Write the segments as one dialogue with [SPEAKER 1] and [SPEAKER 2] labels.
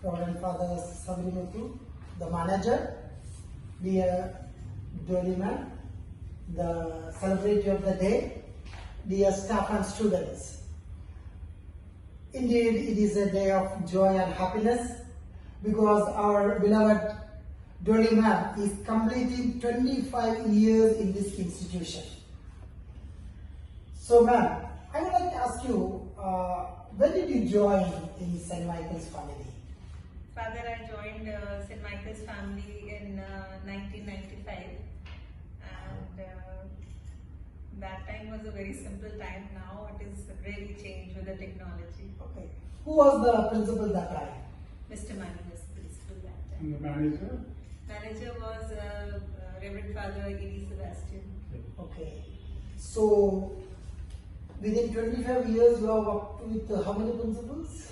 [SPEAKER 1] Reverend Father Savrimutu, the manager, dear Dolly ma'am, the celebrity of the day, dear staff and students. Indeed, it is a day of joy and happiness because our beloved Dolly ma'am is completing 25 years in this institution. So ma'am, I would like to ask you, when did you join in St. Michael's family?
[SPEAKER 2] Father, I joined St. Michael's family in 1995, and that time was a very simple time. Now it is really changed with the technology.
[SPEAKER 1] Okay. Who was the principal that time?
[SPEAKER 2] Mr. Mani was the principal that time.
[SPEAKER 3] And the manager?
[SPEAKER 2] Manager was Reverend Father E.D. Sebastian.
[SPEAKER 1] Okay. So, within 25 years, you have worked with how many principals?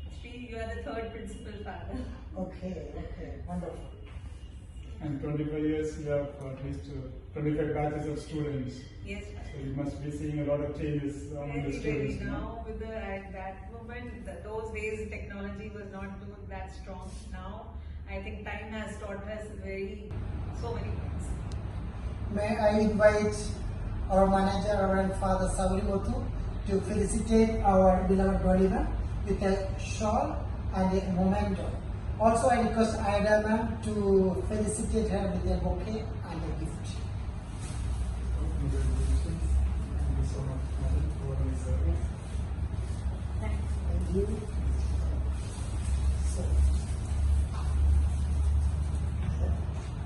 [SPEAKER 2] Actually, you are the third principal, Father.
[SPEAKER 1] Okay, wonderful.
[SPEAKER 3] And 25 years, you have at least 25 batches of students.
[SPEAKER 2] Yes,
[SPEAKER 3] So
[SPEAKER 2] Father.
[SPEAKER 3] you must be seeing a lot of changes among the
[SPEAKER 2] Very,
[SPEAKER 3] students.
[SPEAKER 2] very. Now, with the at that moment, those days, technology was not that strong. Now, I think time has taught us so many things.
[SPEAKER 1] May I invite our manager, Reverend Father Savrimutu, to felicitate our beloved Dolly ma'am with a shawl and a memento. Also, I request Ida ma'am to felicitate her with a bouquet and a gift.
[SPEAKER 3] Congratulations. Thank you so much, Madam, for your service.
[SPEAKER 1] Thank you.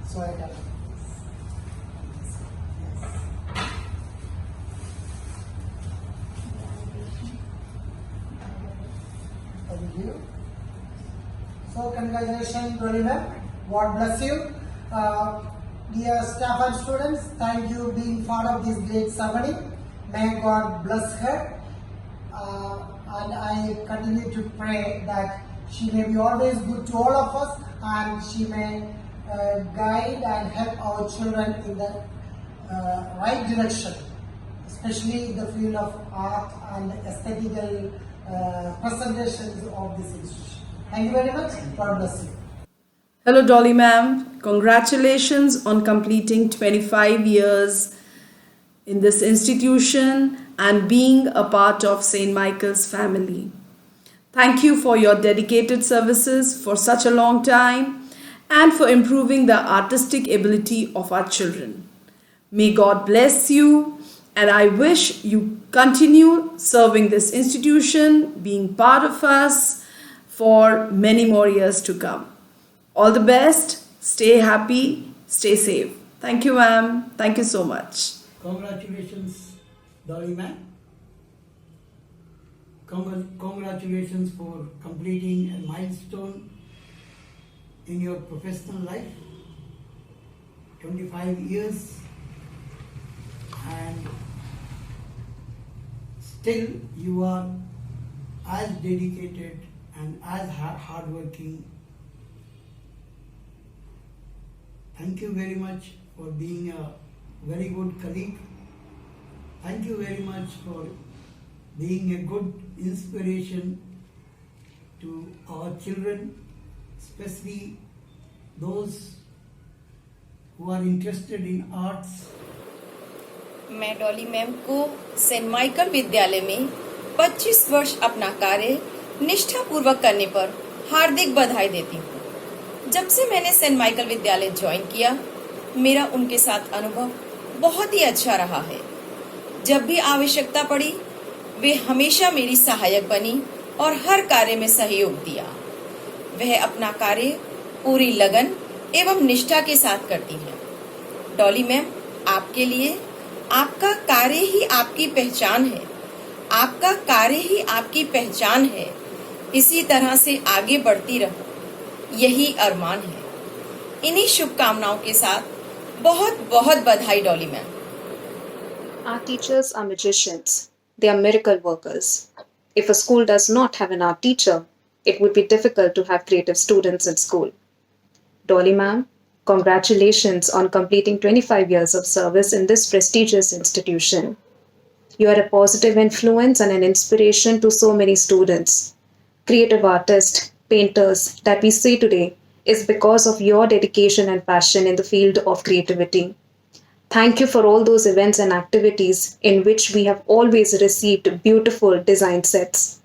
[SPEAKER 1] So I can. Thank you. So congratulations, Dolly ma'am. God bless you. Dear staff and students, thank you being part of this great ceremony. May God bless her. And I continue to pray that she may be always good to all of us and she may guide and help our children in the right direction, especially in the field of art and aesthetical presentations of this institution. Thank you very much. God bless you.
[SPEAKER 4] Hello Dolly ma'am, congratulations on completing 25 years in this institution and being a part of St. Michael's family. Thank you for your dedicated services for such a long time and for improving the artistic ability of our children. May God bless you, and I wish you continue serving this institution, being part of us for many more years to come. All the best, stay happy, stay safe. Thank you ma'am, thank you so much.
[SPEAKER 5] Congratulations, Dolly ma'am. Congratulations for completing a milestone in your professional life. 25 years, and still you are as dedicated and as hardworking. Thank you very much for being a very good colleague. Thank you very much for being a good inspiration to our children, especially those who are interested in arts.
[SPEAKER 6] मैं Dolly ma'am को Saint Michael विद्यालय में 25 वर्ष अपना कार्य निष्ठापूर्वक करने पर हार्दिक बधाई देती हूँ। जब से मैंने सेंट माइकल विद्यालय ज्वाइन किया, मेरा उनके साथ अनुभव बहुत ही अच्छा रहा है। जब भी आवश्यकता पड़ी, वे हमेशा मेरी सहायक बनी और हर कार्य में सहयोग दिया। वह अपना कार्य पूरी लगन एवं निष्ठा के साथ करती हैं। डॉली मैम, आपके लिए आपका कार्य ही आपकी पहचान है। आपका कार्य ही आपकी पहचान है। इसी तरह से आगे बढ़ती रहो, यही अरमान है। इन्हीं शुभकामनाओं के साथ बहुत बहुत बधाई Dolly ma'am.
[SPEAKER 7] Our teachers are magicians. They are miracle workers. If a school does not have an art teacher, it would be difficult to have creative students in school. Dolly ma'am, congratulations on completing 25 years of service in this prestigious institution. You are a positive influence and an inspiration to so many students. Creative artists, painters that we see today is because of your dedication and passion in the field of creativity. Thank you for all those events and activities in which we have always received beautiful design sets.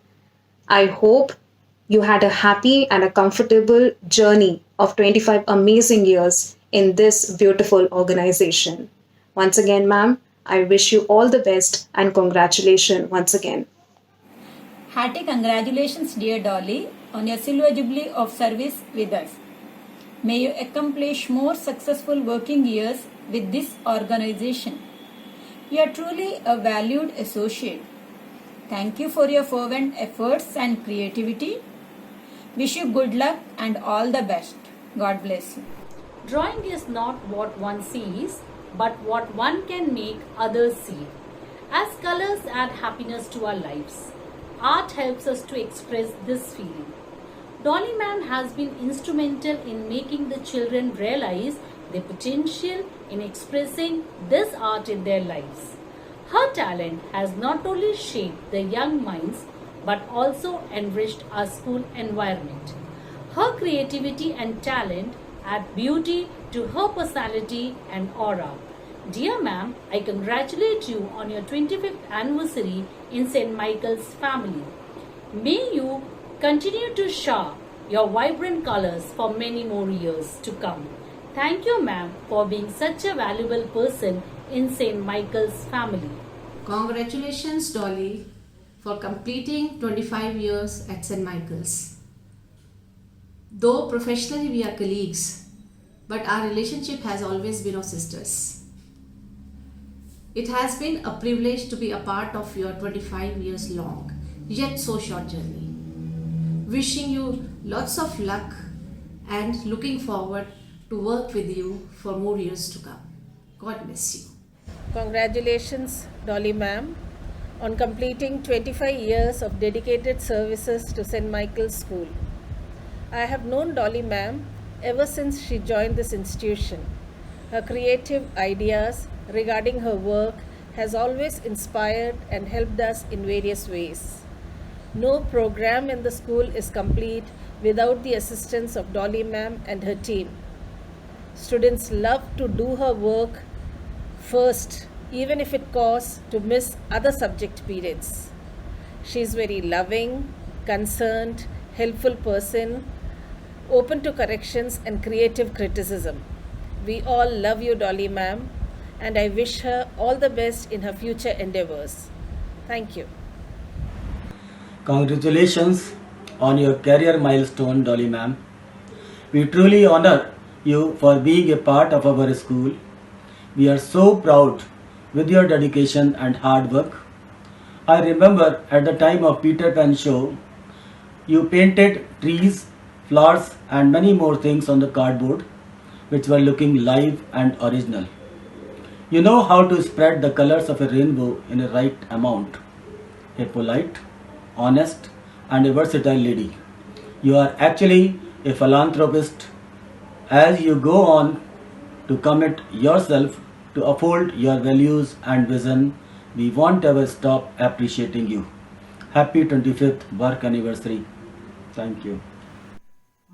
[SPEAKER 7] I hope you had a happy and a comfortable journey of 25 amazing years in this beautiful organization. Once again, ma'am, I wish you all the best and congratulations once again.
[SPEAKER 8] Hearty congratulations, dear Dolly, on your silver jubilee of service with us. May you accomplish more successful working years with this organization. You are truly a valued associate. Thank you for your fervent efforts and creativity. Wish you good luck and all the best. God bless you.
[SPEAKER 9] Drawing is not what one sees, but what one can make others see. As colors add happiness to our lives, art helps us to express this feeling. Dolly ma'am has been instrumental in making the children realize their potential in expressing this art in their lives. Her talent has not only shaped the young minds but also enriched our school environment. Her creativity and talent add beauty to her personality and aura. Dear ma'am, I congratulate you on your 25th anniversary in St. Michael's family. May you continue to shower your vibrant colors for many more years to come. Thank you, ma'am, for being such a valuable person in St. Michael's family.
[SPEAKER 10] Congratulations, Dolly, for completing 25 years at St. Michael's. Though professionally we are colleagues, but our relationship has always been of sisters. It has been a privilege to be a part of your 25 years long, yet so short journey. Wishing you lots of luck and looking forward to work with you for more years to come. God bless you.
[SPEAKER 11] Congratulations, Dolly ma'am, on completing 25 years of dedicated services to St. Michael's School. I have known Dolly ma'am ever since she joined this institution. Her creative ideas regarding her work has always inspired and helped us in various ways. No program in the school is complete without the assistance of Dolly ma'am and her team. Students love to do her work first, even if it costs to miss other subject periods. She is very loving, concerned, helpful person, open to corrections and creative criticism. We all love you, Dolly ma'am, and I wish her all the best in her future endeavors. Thank you.
[SPEAKER 12] Congratulations on your career milestone, Dolly ma'am. We truly honor you for being a part of our school. We are so proud with your dedication and hard work. I remember at the time of Peter Pan show, you painted trees, flowers and many more things on the cardboard which were looking live and original. You know how to spread the colors of a rainbow in a right amount. A polite, honest and a versatile lady. You are actually a philanthropist. As you go on to commit yourself to uphold your values and vision, we won't ever stop appreciating you. Happy 25th work anniversary. Thank you.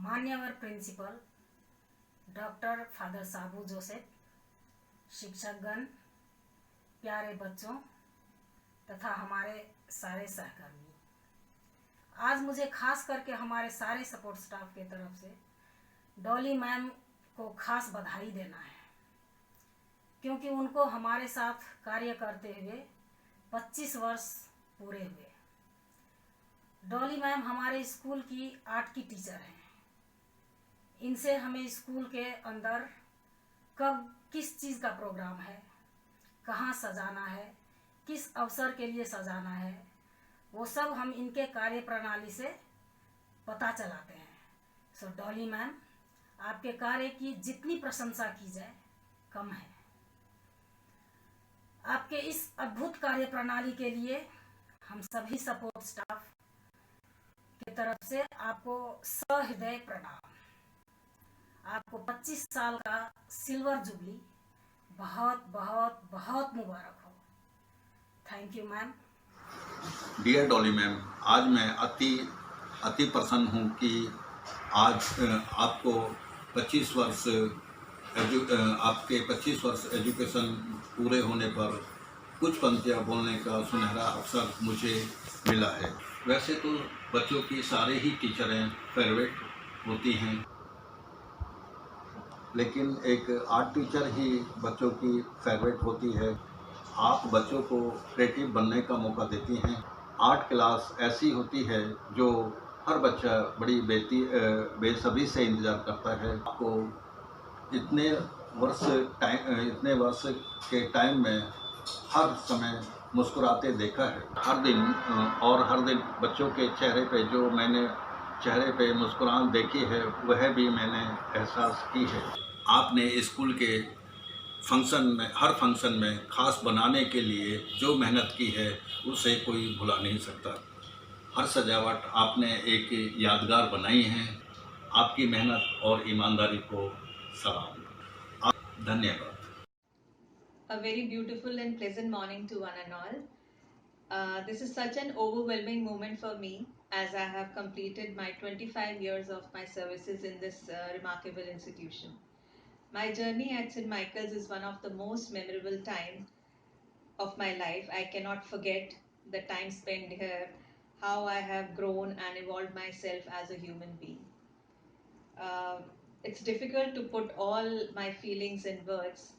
[SPEAKER 13] मान्यवर principal doctor father साबू Joseph, शिक्षकगण, प्यारे बच्चों तथा हमारे सारे सहकर्मी, आज मुझे खास करके हमारे सारे सपोर्ट स्टाफ के तरफ से डॉली मैम को खास बधाई देना है, क्योंकि उनको हमारे साथ कार्य करते हुए 25 वर्ष पूरे हुए। डॉली मैम हमारे स्कूल की आर्ट की टीचर हैं। इनसे हमें स्कूल के अंदर कब किस चीज़ का प्रोग्राम है, कहाँ सजाना है, किस अवसर के लिए सजाना है, वो सब हम इनके कार्य प्रणाली से पता चलाते हैं। सो डॉली मैम, आपके कार्य की जितनी प्रशंसा की जाए कम है। आपके इस अद्भुत कार्य प्रणाली के लिए हम सभी सपोर्ट स्टाफ की तरफ से आपको सहृदय प्रणाम। आपको 25 साल का सिल्वर जुबली बहुत बहुत बहुत मुबारक हो। Thank you ma'am.
[SPEAKER 14] Dear Dolly ma'am, आज मैं अति प्रसन्न हूँ कि आज आपको 25 वर्ष आपके 25 वर्ष एजुकेशन पूरे होने पर कुछ पंक्तियाँ बोलने का सुनहरा अवसर मुझे मिला है। वैसे तो बच्चों की सारे ही टीचरें फेवरेट होती हैं, लेकिन एक आर्ट टीचर ही बच्चों की फेवरेट होती है। आप बच्चों को क्रिएटिव बनने का मौका देती हैं। आर्ट क्लास ऐसी होती है जो हर बच्चा बड़ी बेसब्री से इंतज़ार करता है। आपको इतने वर्ष के टाइम में हर समय मुस्कुराते देखा है। हर दिन बच्चों के चेहरे पे जो मैंने चेहरे पे मुस्कुराहट देखी है वह भी मैंने एहसास की है। आपने स्कूल के हर फंक्शन में खास बनाने के लिए जो मेहनत की है उसे कोई भुला नहीं सकता। हर सजावट आपने एक यादगार बनाई है। आपकी मेहनत और ईमानदारी को सलाम। धन्यवाद।
[SPEAKER 2] A very beautiful and pleasant morning to one and all. This is such an overwhelming moment for me as I have completed my 25 years of my services in this remarkable institution. My journey at St. Michael's is one of the most memorable time of my life. I cannot forget the time spent here, how I have grown and evolved myself as a human being. It's difficult to put all my feelings in words,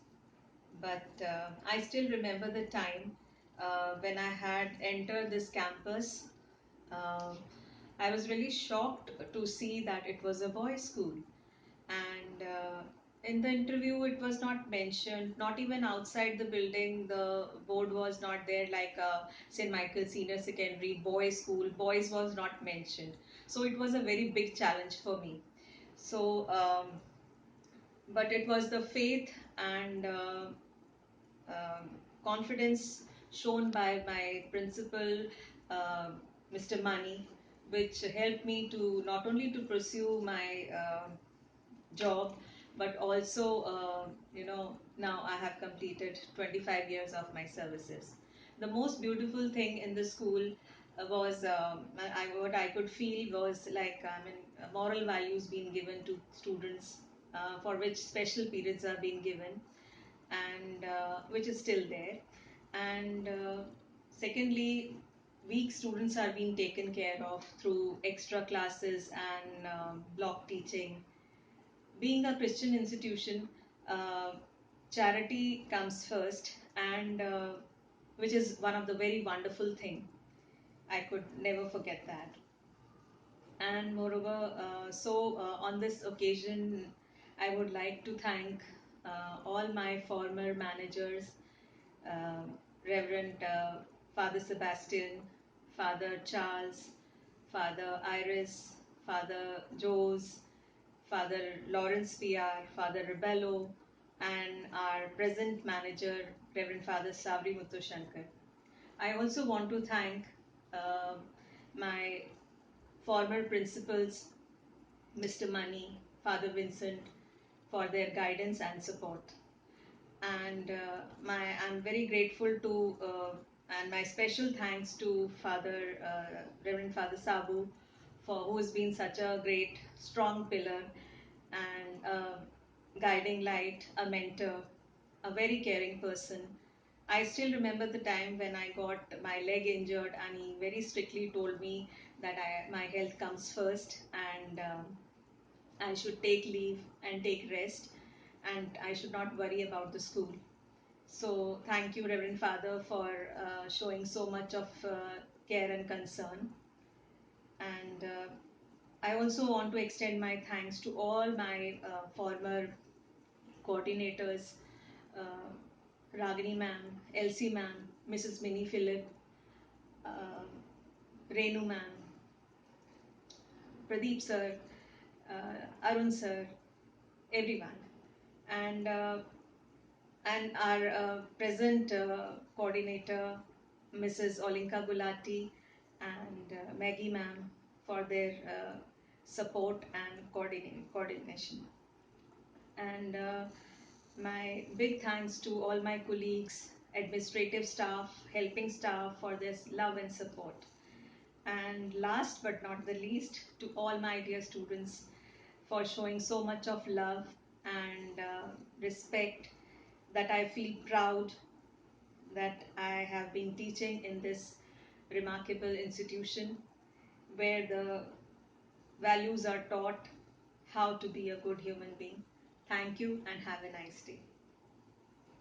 [SPEAKER 2] but I still remember the time when I had entered this campus. Uh, I was really shocked to see that it was a boys' school, and in the interview it was not mentioned, not even outside the building the board was not there, like St. Michael Senior Secondary Boys School, boys was not mentioned. So it was a very big challenge for me. So but it was the faith and confidence shown by my principal, uh, Mr. Mani, which helped me to not only to pursue my job, but also now I have completed 25 years of my services. The most beautiful thing in the school was what I could feel was like moral values being given to students, for which special periods are being given, and which is still there. And secondly, weak students are being taken care of through extra classes and block teaching. Being a Christian institution, charity comes first, and which is one of the very wonderful thing. I could never forget that. And moreover, on this occasion, I would like to thank all my former managers, uh, Reverend Father Sebastian, Father Charles, Father Iris, Father Jose, Father Lawrence PR, Father Rebello, and our present manager, Reverend Father Savri Muthu Shankar. I also want to thank uh, my former principals, Mr. Mani, Father Vincent, for their guidance and support. And I'm very grateful to, and my special thanks to Reverend Father Sabu, for who has been such a great, strong pillar and guiding light, a mentor, a very caring person. I still remember the time when I got my leg injured, and he very strictly told me that my health comes first, and I should take leave and take rest, and I should not worry about the school. So thank you, Reverend Father, for showing so much of care and concern. And I also want to extend my thanks to all my former coordinators, uh, Ragini ma'am, Elsie ma'am, Mrs. Minnie Philip, uh, Renu ma'am, Pradeep sir, Arun sir, everyone. And our present coordinator, Mrs. Olinka Gulati, and Maggie ma'am, for their support and coordination. And my big thanks to all my colleagues, administrative staff, helping staff, for this love and support. And last but not the least, to all my dear students, for showing so much of love and respect, that I feel proud that I have been teaching in this remarkable institution where the values are taught, how to be a good human being. Thank you and have a nice day.